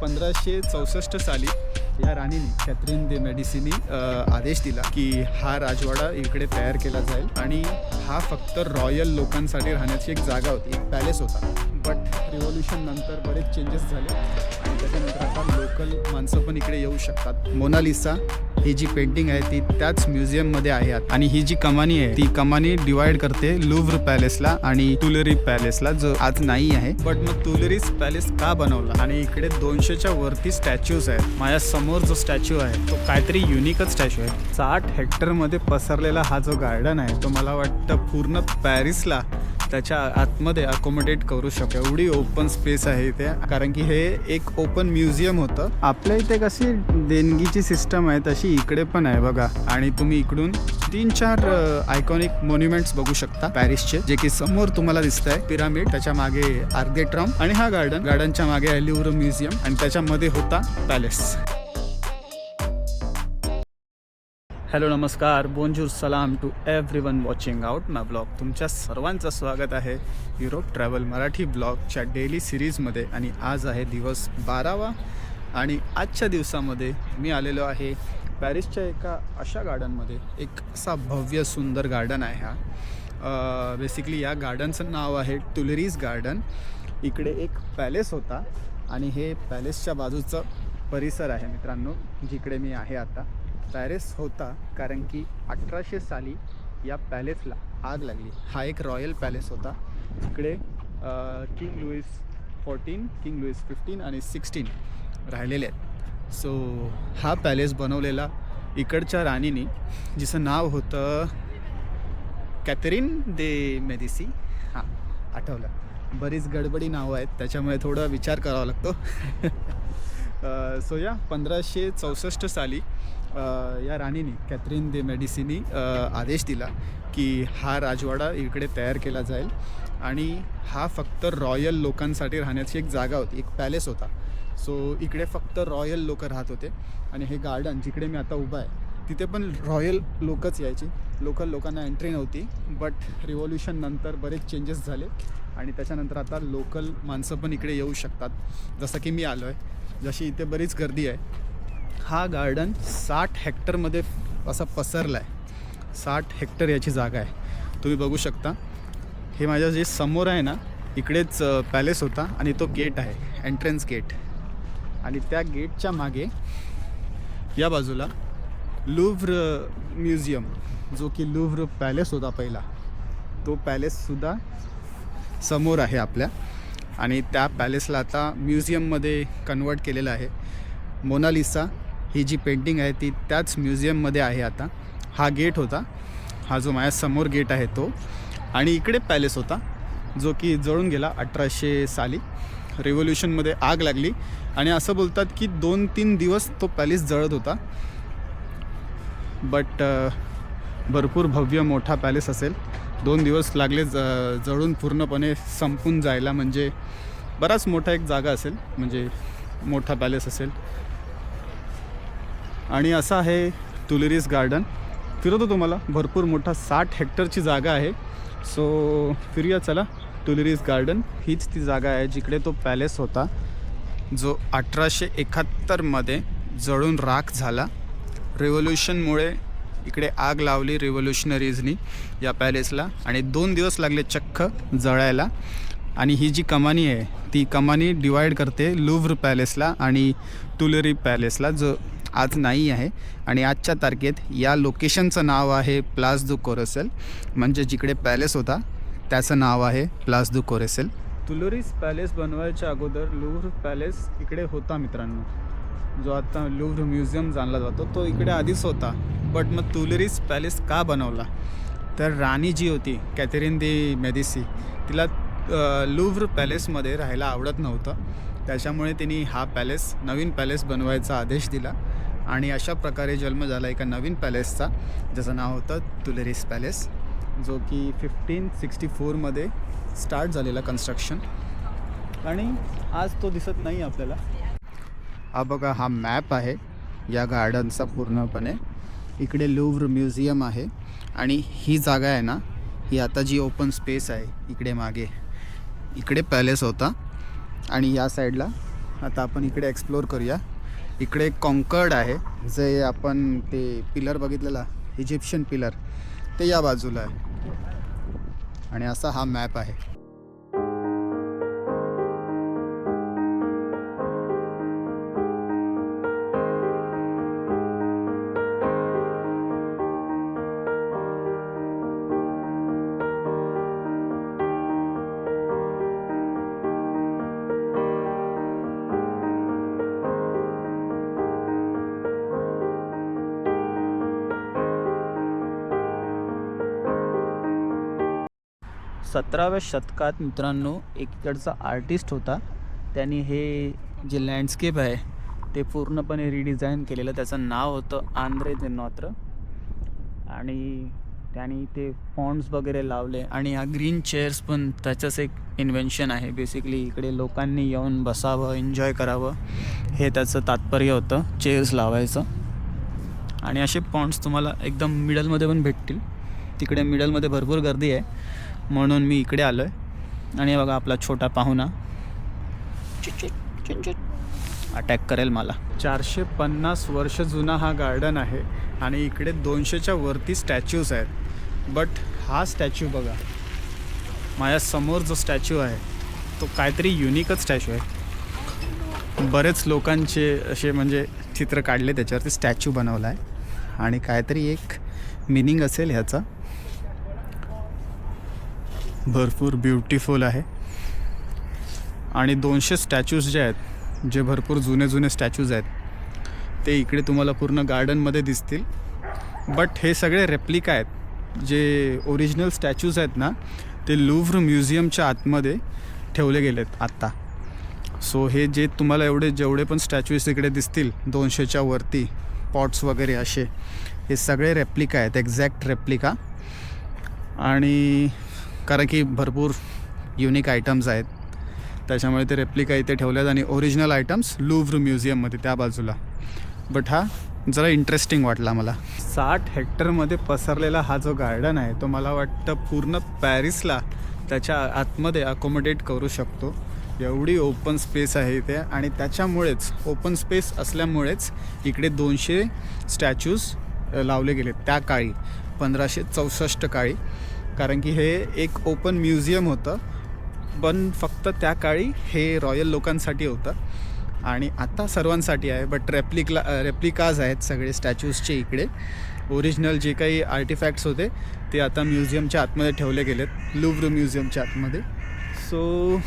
1564 साली या राणीने कॅथरीन दे मेडिसीनी आदेश दिला की हा राजवाडा इकडे तयार केला जाईल आणि हा फक्त रॉयल लोकांसाठी राहण्याची एक जागा होती, एक पॅलेस होता. बट रिव्होल्युशन नंतर बरेच चेंजेस झाले आणि त्याच्यानंतर आता लोकल माणसं पण इकडे येऊ शकतात. मोनालिसा ही जी पेंटिंग आहे ती त्याच म्युझियममध्ये आहे आणि ही जी कमानी आहे ती कमानी डिवाइड करते लुव्र पॅलेसला आणि तुलेरी पॅलेसला, जो आज नाही आहे. बट मग तुलेरीज पॅलेस का बनवला? आणि इकडे 200च्या वरती स्टॅच्यूज आहेत. माझ्या समोर जो स्टॅच्यू आहे तो काहीतरी युनिकच स्टॅच्यू आहे. 60 हेक्टरमध्ये पसरलेला हा जो गार्डन आहे तो मला वाटतं पूर्ण पॅरिसला त्याच्या आतमध्ये अकोमोडेट करू शकतो. एवढी ओपन स्पेस आहे इथे, कारण की हे एक ओपन म्युझियम होतं. आपल्या इथे कशी देणगीची सिस्टम आहे तशी इकडे पण आहे बघा. आणि तुम्ही इकडून 3-4 आयकॉनिक मॉन्युमेंट्स बघू शकता पॅरिसचे, जे की समोर तुम्हाला दिसत आहे. पिरामिड, त्याच्या मागे आर्क दे ट्रॉम्प आणि हा गार्डनच्या मागे आहे लुव्र म्युझियम आणि त्याच्यामध्ये होता पॅलेस. हॅलो, नमस्कार, बोनजूर, सलाम to everyone watching out my blog. तुमच्या सर्वांचं स्वागत आहे युरोप ट्रॅव्हल मराठी ब्लॉगच्या डेली सिरीजमध्ये. आणि आज आहे दिवस 12वा आणि आजच्या दिवसामध्ये मी आलेलो आहे पॅरिसच्या एका अशा गार्डनमध्ये. एक असा भव्य सुंदर गार्डन आहे हा. बेसिकली या गार्डनचं नाव आहे तुलेरीज गार्डन. इकडे एक पॅलेस होता आणि हे पॅलेसच्या बाजूचं परिसर आहे मित्रांनो, जिकडे मी आहे आता. पॅरिस होता कारण की 1800 साली या पॅलेसला आग लागली. हा एक रॉयल पॅलेस होता. इकडे किंग लुईस 14, किंग लुईस 15 आणि 16 राहिलेले आहेत. सो हा पॅलेस बनवलेला इकडच्या राणीनी, जिचं नाव होतं कॅथरीन दे मेडिसी. हां, आठवलं. बरीच गडबडी नावं आहेत त्याच्यामुळे थोडा विचार करावा लागतो. सो या 1564 साली या राणीने कॅथरीन दे मेडिसीनी आदेश दिला की हा राजवाडा इकडे तयार केला जाईल आणि हा फक्त रॉयल लोकांसाठी राहण्याची एक जागा होती, एक पॅलेस होता. सो इकडे फक्त रॉयल लोक राहत होते आणि हे गार्डन जिकडे मी आता उभा आहे तिथे पण रॉयल लोकच यायची. लोकल लोकांना एंट्री नव्हती. बट रिव्होल्युशन नंतर बरेच चेंजेस झाले आणि त्याच्यानंतर आता लोकल माणसं पण इकडे येऊ शकतात, जसं की मी आलो आहे. जशी इथे बरीच गर्दी आहे. हा गार्डन 60 हेक्टरमध्ये असा पसरला आहे. 60 हेक्टर याची जागा आहे, तुम्ही बघू शकता. हे माझ्या जे समोर आहे ना, इकडेच पॅलेस होता आणि तो गेट आहे, एंट्रन्स गेट. आणि त्या गेटच्या मागे या बाजूला लुव्र म्युझियम, जो की लुव्र पॅलेस होता पहिला, तो पॅलेससुद्धा समोर आहे आपल्या. आणि त्या पॅलेसला आता म्युझियममध्ये कन्वर्ट केलेलं आहे. मोनालिसा ही जी पेंटिंग आहे ती त्याच म्युझियममध्ये आहे आता. हा गेट होता, हा जो माझ्या समोर गेट आहे तो. आणि इकडे पॅलेस होता जो की जळून गेला 1800 साली. रिव्होल्युशनमध्ये आग लागली आणि असं बोलतात की 2-3 दिवस तो पॅलेस जळत होता. बट भरपूर भव्य मोठा पॅलेस असेल. 2 दिवस लागले जळून पूर्णपणे संपून जायला. म्हणजे बराच मोठा एक जागा असेल, म्हणजे मोठा पॅलेस असेल. आणि असं आहे तुलेरीज गार्डन. फिरवतो तुम्हाला. भरपूर मोठा 60 हेक्टरची जागा आहे. सो फिरूया चला. तुलेरीज गार्डन हीच ती जागा आहे जिकडे तो पॅलेस होता, जो 1871मध्ये जळून राख झाला. रिव्होल्युशनमुळे इकडे आग लावली रिव्होल्युशनरीजनी या पॅलेसला आणि 2 दिवस लागले चक्क जळायला. आणि ही जी कमानी आहे ती कमानी डिवाइड करते लुव्र पॅलेसला आणि तुलेरी पॅलेसला, जो आज नाही आहे. आणि आजच्या तारखेत या लोकेशनचं नाव आहे प्लास दू कोरेसेल, म्हणजे जिकडे पॅलेस होता त्याचं नाव आहे प्लास दू कोरेसेल. तुलेरीज पॅलेस बनवायच्या अगोदर लुव्र पॅलेस इकडे होता मित्रांनो, जो आता लुव्र म्युझियम जाणला जातो तो इकडे आधीच होता. बट मग तुलेरीज पॅलेस का बनवला? तर राणी जी होती कॅथरीन दे मेडिसी, तिला लुव्र पॅलेसमध्ये राहायला आवडत नव्हतं. त्याच्यामुळे तिने हा पॅलेस, नवीन पॅलेस बनवायचा आदेश दिला आणि अशा प्रकारे जन्म झाला एका नवीन पॅलेसचा, ज्याचं नाव होतं तुलेरीज पॅलेस, जो की 1564मध्ये स्टार्ट झालेला कन्स्ट्रक्शन. आणि आज तो दिसत नाही आपल्याला. हा बघा, हा मॅप आहे या गार्डनचा पूर्णपणे. इकडे लुव्र म्युझियम आहे आणि ही जागा आहे ना, ही आता जी ओपन स्पेस आहे इकडे मागे, इकडे पॅलेस होता आणि या साईडला आता आपण इकडे एक्सप्लोर करूया. इकडे एक कॉन्कर्ड आहे, जे आपण ते पिलर बघितलेला इजिप्शियन पिलर ते या बाजूला आहे. आणि असा हा मॅप आहे. सतराव्या शतकात मित्रांनो एकीकडचा आर्टिस्ट होता. त्यांनी हे जे लँडस्केप आहे ते पूर्णपणे रिडिझाईन केलेलं. त्याचं नाव होतं आंद्रे ले नोत्र. आणि त्यांनी ते फॉन्ट्स वगैरे लावले. आणि ह्या ग्रीन चेअर्स पण त्याचंच एक इन्व्हेन्शन आहे. बेसिकली इकडे लोकांनी येऊन बसावं, एन्जॉय करावं, हे त्याचं तात्पर्य होतं चेअर्स लावायचं. आणि असे फॉन्ट्स तुम्हाला एकदम मिडलमध्ये पण भेटतील. तिकडे मिडलमध्ये भरपूर गर्दी आहे म्हणून मी इकडे आलो आहे. आणि बघा आपला छोटा पाहुणा अटॅक करेल मला. 450 वर्ष जुना हा गार्डन आहे. आणि इकडे 200च्या वरती स्टॅच्यूज आहेत. बट हा स्टॅच्यू बघा, माझ्यासमोर जो स्टॅच्यू आहे तो काहीतरी युनिकच स्टॅच्यू आहे. बरेच लोकांचे असे म्हणजे चित्र काढले, त्याच्यावरती स्टॅच्यू बनवला आहे. आणि काहीतरी एक मिनिंग असेल ह्याचा. भरपूर ब्युटिफुल आहे. आणि 200 स्टॅच्यूज जे आहेत, जे भरपूर जुने स्टॅच्यूज आहेत, ते इकडे तुम्हाला पूर्ण गार्डनमध्ये दिसतील. बट हे सगळे रेप्लिका आहेत. जे ओरिजिनल स्टॅच्यूज आहेत ना, ते लुव्र म्युझियमच्या आतमध्ये ठेवले गेलेत आत्ता. सो हे जे तुम्हाला जेवढे पण स्टॅच्यूज इकडे दिसतील 200च्या वरती, पॉट्स वगैरे असे, हे सगळे रेप्लिका आहेत, एक्झॅक्ट रेप्लिका. आणि कारण की भरपूर युनिक आयटम्स आहेत त्याच्यामुळे ते रेप्लिका इथे ठेवल्यात. आणि ओरिजिनल आयटम्स लुव्र म्युझियममध्ये त्या बाजूला. बट हा जरा इंटरेस्टिंग वाटला मला. 60 हेक्टरमध्ये पसरलेला हा जो गार्डन आहे तो मला वाटतं पूर्ण पॅरिसला त्याच्या आतमध्ये अकोमोडेट करू शकतो. एवढी ओपन स्पेस आहे इथे. आणि त्याच्यामुळेच, ओपन स्पेस असल्यामुळेच इकडे 200 स्टॅच्यूज लावले गेलेत त्या काळी, 1564 काळी. कारण की हे एक ओपन म्युझियम होतं, पण फक्त त्या काळी हे रॉयल लोकांसाठी होतं. आणि आता सर्वांसाठी आहे. बट रेप्लिकाज आहेत सगळे स्टॅच्यूजचे इकडे. ओरिजिनल जे काही आर्टिफॅक्ट्स होते ते आता म्युझियमच्या आतमध्ये ठेवले गेलेत, लुव्र म्युझियमच्या आतमध्ये. सो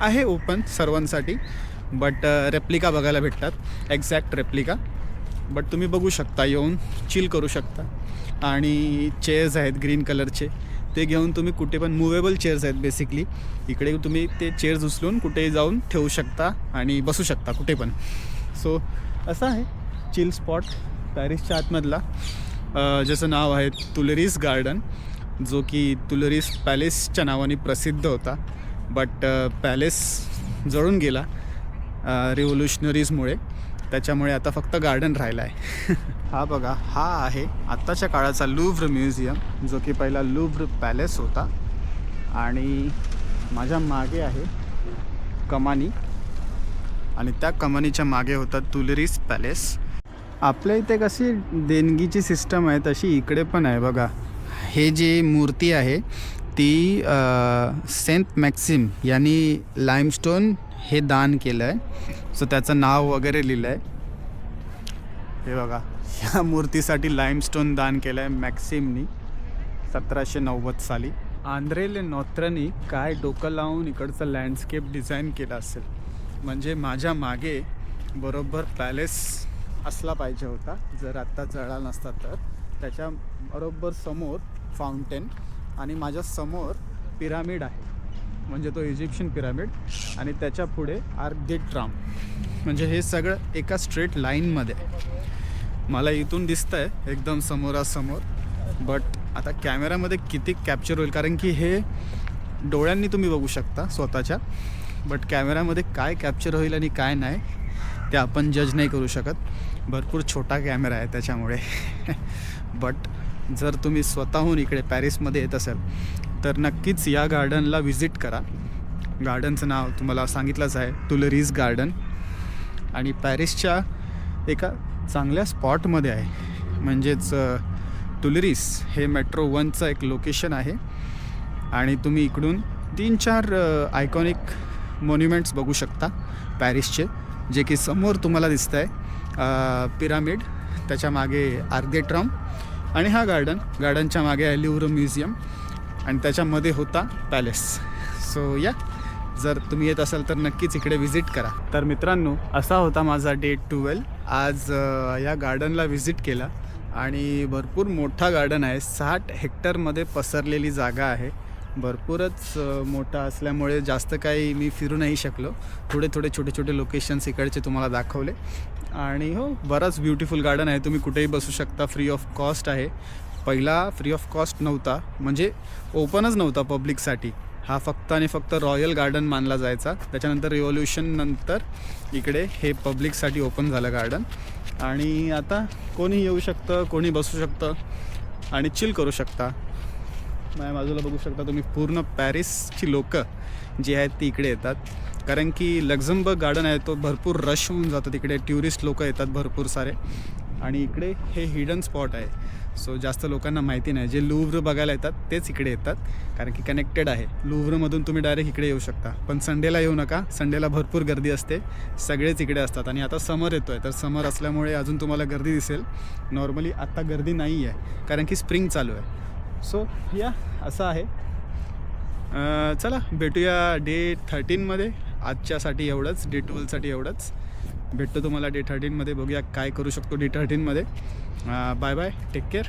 आहे ओपन सर्वांसाठी. बट रेप्लिका बघायला भेटतात, एक्झॅक्ट रेप्लिका. बट तुम्ही बघू शकता, येऊन चिल करू शकता. आणि चेअर्स आहेत ग्रीन कलरचे, ते घेऊन तुम्ही कुठे पण, मुवेबल चेअर्स आहेत बेसिकली. इकडे तुम्ही ते चेअर्स उचलून कुठेही जाऊन ठेवू शकता आणि बसू शकता कुठे पण. सो असं आहे चिल स्पॉट पॅरिसच्या आतमधला, ज्याचं नाव आहे तुलेरीस गार्डन, जो की तुलेरीस पॅलेसच्या नावाने प्रसिद्ध होता. बट पॅलेस जळून गेला रिव्होल्युशनरीजमुळे, त्याच्यामुळे आता फक्त गार्डन राहिला आहे. हा बघा, हा आहे आत्ताच्या काळाचा लुव्र म्युझियम, जो की पहिला लुव्र पॅलेस होता. आणि माझ्या मागे आहे कमानी, आणि त्या कमानीच्या मागे होता तुलेरीस पॅलेस. आपल्या इथे कशी देणगीची सिस्टम आहे तशी इकडे पण आहे बघा. हे जी मूर्ती आहे ती सेंट मॅक्सिम यांनी लाईमस्टोन हे दान केलं आहे. सो त्याचं नाव वगैरे लिहिलं आहे. हे बघा, ह्या मूर्तीसाठी लाईमस्टोन दान केलं आहे मॅक्सिमनी 1790 साली. आंद्रे ले नोत्रनी काय डोकं लावून इकडचं लँडस्केप डिझाईन केलं असेल. म्हणजे माझ्या मागे बरोबर पॅलेस असला पाहिजे होता, जर आत्ता जळाला नसता तर. त्याच्या बरोबर समोर फाउंटेन, आणि माझ्या समोर पिरामिड आहे, म्हणजे तो इजिप्शियन पिरामिड. आणि त्याच्या पुढे आर्क दे ट्राम्प. म्हणजे हे सगळं एका स्ट्रेट लाईनमध्ये मला इथून दिसतं आहे एकदम समोरासमोर. बट आता कॅमेरामध्ये किती कॅप्चर होईल, कारण की हे डोळ्यांनी तुम्ही बघू शकता स्वतःच्या. बट कॅमेरामध्ये काय कॅप्चर होईल आणि काय नाही ते आपण जज नाही करू शकत. भरपूर छोटा कॅमेरा आहे त्याच्यामुळे. बट जर तुम्ही स्वतःहून इकडे पॅरिसमध्ये येत असाल तर नक्कीच या गार्डनला व्हिजिट करा. गार्डनचं नाव तुम्हाला सांगितलंच आहे, तुलेरीस गार्डन. आणि पॅरिसच्या एका चांगल्या स्पॉटमध्ये आहे, म्हणजेच तुलरीस हे मेट्रो 1चं एक लोकेशन आहे. आणि तुम्ही इकडून 3-4 आयकॉनिक मॉन्युमेंट्स बघू शकता पॅरिसचे, जे की समोर तुम्हाला दिसत आहे पिरामिड, त्याच्या मागे आर्क दे ट्रम्प आणि हा गार्डनच्या मागे आहे लुव्र म्युझियम आणि त्याच्यामध्ये होता पॅलेस. सो या, जर तुम्ही येत असाल तर नक्कीच इकडे व्हिजिट करा. तर मित्रांनो, असा होता माझा डे 12. आज या गार्डनला व्हिजिट केला आणि भरपूर मोठा गार्डन आहे, 60 हेक्टरमध्ये पसरलेली जागा आहे. भरपूरच मोठा असल्यामुळे जास्त काही मी फिरू नाही शकलो. थोडे छोटे छोटे लोकेशन्स इकडचे तुम्हाला दाखवले. आणि हो, बराच ब्युटिफुल गार्डन आहे, तुम्ही कुठेही बसू शकता, फ्री ऑफ कॉस्ट आहे. पहिला फ्री ऑफ कॉस्ट नव्हता, म्हणजे ओपनच नव्हता पब्लिकसाठी. हा फक्त आणि फक्त रॉयल गार्डन मानला जायचा. त्याच्यानंतर रिव्हॉल्युशन नंतर इकडे हे पब्लिकसाठी ओपन झालं गार्डन. आणि आता कोणी येऊ शकतं, कोणी बसू शकतं आणि चिल करू शकता. माझ्या बाजूला बघू शकता तुम्ही, पूर्ण पॅरिसची लोकं जी आहेत ती इकडे येतात, कारण की लक्झमबर्ग गार्डन आहे तो भरपूर रश होऊन जातो. तिकडे टुरिस्ट लोकं येतात भरपूर सारे. आणि इकडे हे हिडन स्पॉट आहे, सो जास्त लोकांना माहिती नाही. जे लुव्र बघायला येतात तेच इकडे येतात, कारण की कनेक्टेड आहे. लुव्रमधून तुम्ही डायरेक्ट इकडे येऊ शकता, पण संडेला येऊ नका. संडेला भरपूर गर्दी असते, सगळेच इकडे असतात. आणि आता समर येतो आहे, तर समर असल्यामुळे अजून तुम्हाला गर्दी दिसेल. नॉर्मली आत्ता गर्दी नाही आहे, कारण की स्प्रिंग चालू आहे. सो या, असं आहे. चला भेटूया डे 13मध्ये. आजच्यासाठी एवढंच, डे 12साठी एवढंच. भेटतो तुम्हाला डे 13मध्ये. बघूया काय करू शकतो डे 13मध्ये. Bye bye, take care.